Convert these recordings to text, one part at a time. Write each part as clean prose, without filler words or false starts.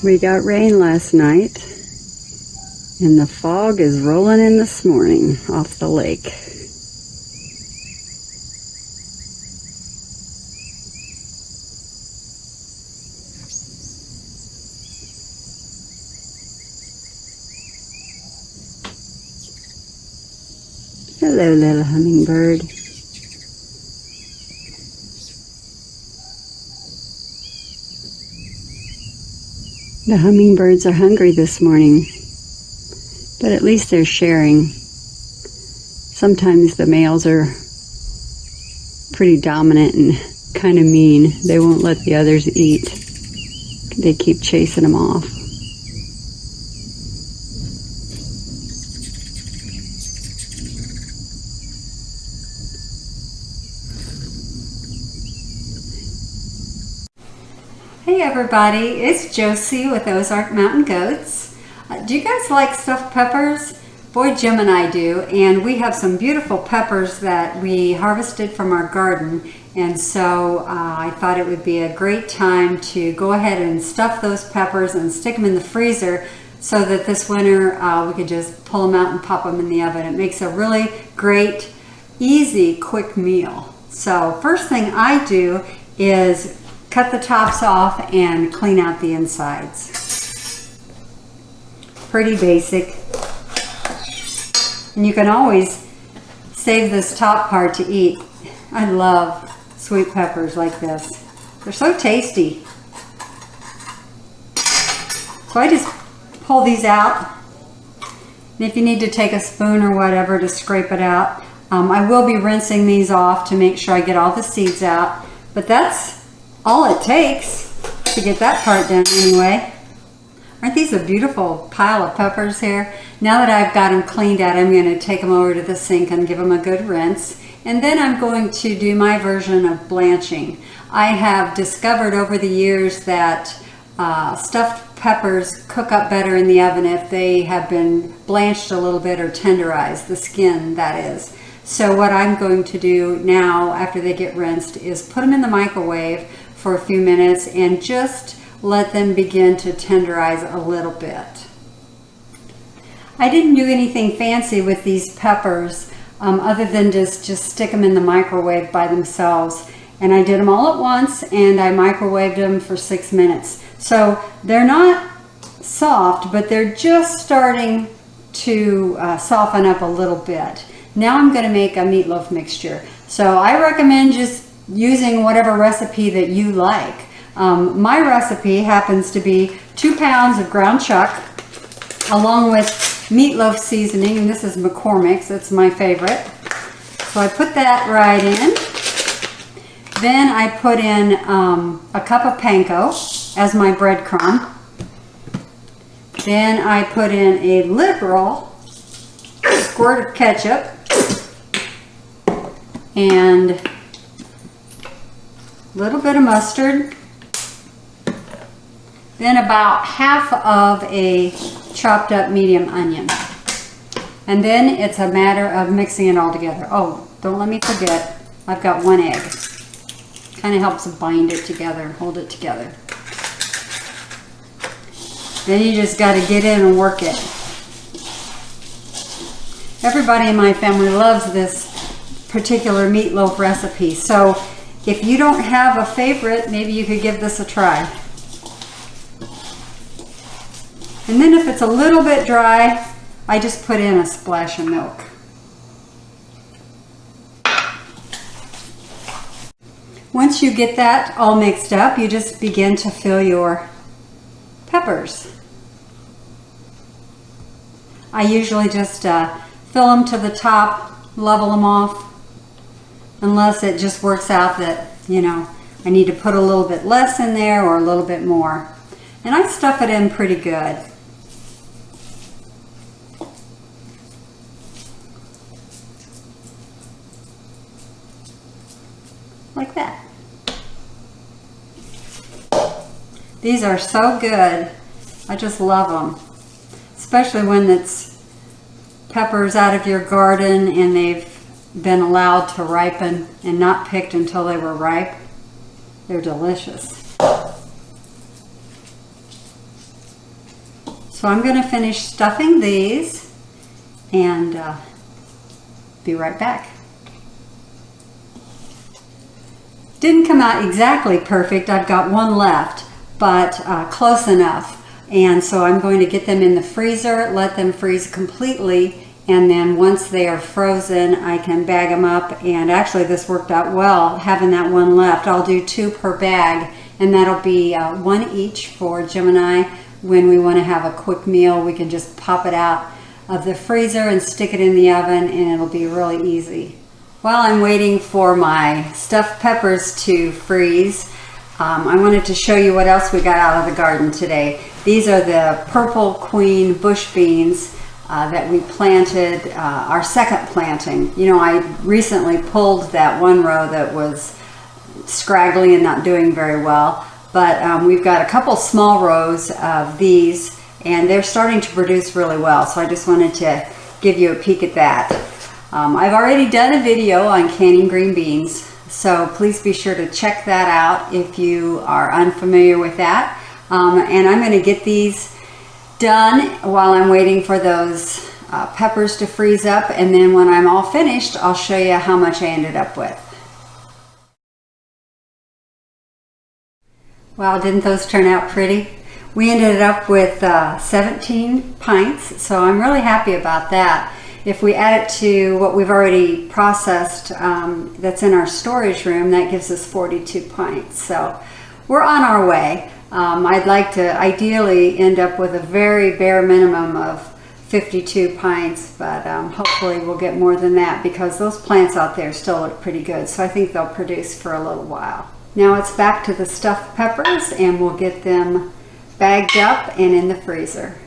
We got rain last night, and the fog is rolling in this morning off the lake. Hello, little hummingbird. The hummingbirds are hungry this morning, but at least they're sharing. Sometimes the males are pretty dominant and kind of mean. They won't let the others eat. They keep chasing them off. Hey everybody, it's Josie with Ozark Mountain Goats. Do you guys like stuffed peppers? Boy, Jim and I do, and we have some beautiful peppers that we harvested from our garden, and so I thought it would be a great time to go ahead and stuff those peppers and stick them in the freezer so that this winter we could just pull them out and pop them in the oven. It makes a really great, easy, quick meal. So first thing I do is cut the tops off and clean out the insides. Pretty basic. And you can always save this top part to eat. I love sweet peppers like this. They're so tasty. So I just pull these out. And if you need to take a spoon or whatever to scrape it out, I will be rinsing these off to make sure I get all the seeds out. But that's all it takes to get that part done anyway. Aren't these a beautiful pile of peppers here? Now that I've got them cleaned out, I'm going to take them over to the sink and give them a good rinse. And then I'm going to do my version of blanching. I have discovered over the years that stuffed peppers cook up better in the oven if they have been blanched a little bit or tenderized, the skin that is. So what I'm going to do now after they get rinsed is put them in the microwave for a few minutes and just let them begin to tenderize a little bit. I didn't do anything fancy with these peppers other than just stick them in the microwave by themselves. And I did them all at once and I microwaved them for 6 minutes. So they're not soft, but they're just starting to soften up a little bit. Now I'm going to make a meatloaf mixture. So I recommend just using whatever recipe that you like. My recipe happens to be 2 pounds of ground chuck along with meatloaf seasoning, and this is McCormick's, it's my favorite. So I put that right in. Then I put in a cup of panko as my breadcrumb. Then I put in a liberal squirt of ketchup and a little bit of mustard, then about half of a chopped up medium onion. And then it's a matter of mixing it all together. Oh, don't let me forget, I've got 1 egg. Kind of helps bind it together and hold it together. Then you just got to get in and work it. Everybody in my family loves this particular meatloaf recipe, so if you don't have a favorite, maybe you could give this a try. And then if it's a little bit dry, I just put in a splash of milk. Once you get that all mixed up, you just begin to fill your peppers. I usually just fill them to the top, level them off, unless it just works out that, you know, I need to put a little bit less in there or a little bit more. And I stuff it in pretty good. Like that. These are so good. I just love them. Especially when it's peppers out of your garden and they've been allowed to ripen and not picked until they were ripe. They're delicious. So I'm going to finish stuffing these and be right back. Didn't come out exactly perfect. I've got one left, but close enough. And so I'm going to get them in the freezer, let them freeze completely, and then once they are frozen, I can bag them up. And actually this worked out well, having that one left. I'll do 2 per bag, and that'll be 1 each for Jim and I. When we want to have a quick meal, we can just pop it out of the freezer and stick it in the oven, and it'll be really easy. While I'm waiting for my stuffed peppers to freeze, I wanted to show you what else we got out of the garden today. These are the Purple Queen bush beans that we planted, our second planting. You know, I recently pulled that one row that was scraggly and not doing very well, but we've got a couple small rows of these, and they're starting to produce really well. So I just wanted to give you a peek at that. I've already done a video on canning green beans, so please be sure to check that out if you are unfamiliar with that. And I'm going to get these done while I'm waiting for those peppers to freeze up, and then when I'm all finished, I'll show you how much I ended up with. Wow, didn't those turn out pretty? We ended up with 17 pints, so I'm really happy about that. If we add it to what we've already processed that's in our storage room, that gives us 42 pints. So we're on our way. I'd like to ideally end up with a very bare minimum of 52 pints, but hopefully we'll get more than that because those plants out there still look pretty good. So I think they'll produce for a little while. Now it's back to the stuffed peppers, and we'll get them bagged up and in the freezer.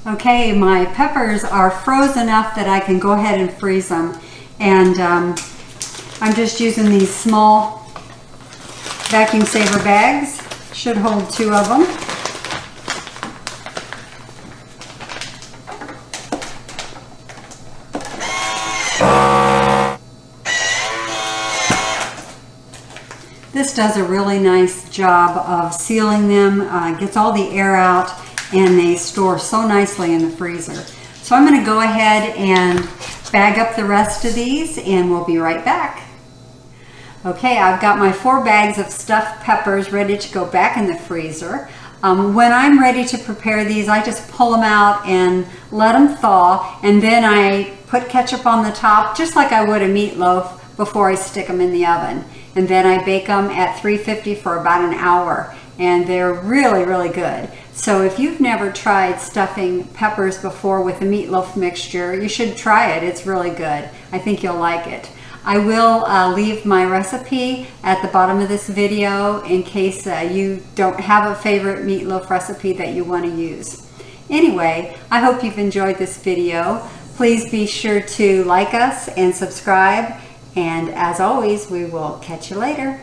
Okay, my peppers are frozen enough that I can go ahead and freeze them. And I'm just using these small vacuum saver bags. Should hold 2 of them. This does a really nice job of sealing them, gets all the air out, and they store so nicely in the freezer. So I'm going to go ahead and bag up the rest of these, and we'll be right back. Okay, I've got my 4 bags of stuffed peppers ready to go back in the freezer. When I'm ready to prepare these, I just pull them out and let them thaw, and then I put ketchup on the top just like I would a meatloaf before I stick them in the oven. And then I bake them at 350 for about an hour, and they're really, really good. So if you've never tried stuffing peppers before with a meatloaf mixture, you should try it. It's really good. I think you'll like it. I will leave my recipe at the bottom of this video in case you don't have a favorite meatloaf recipe that you want to use. Anyway, I hope you've enjoyed this video. Please be sure to like us and subscribe. And as always, we will catch you later.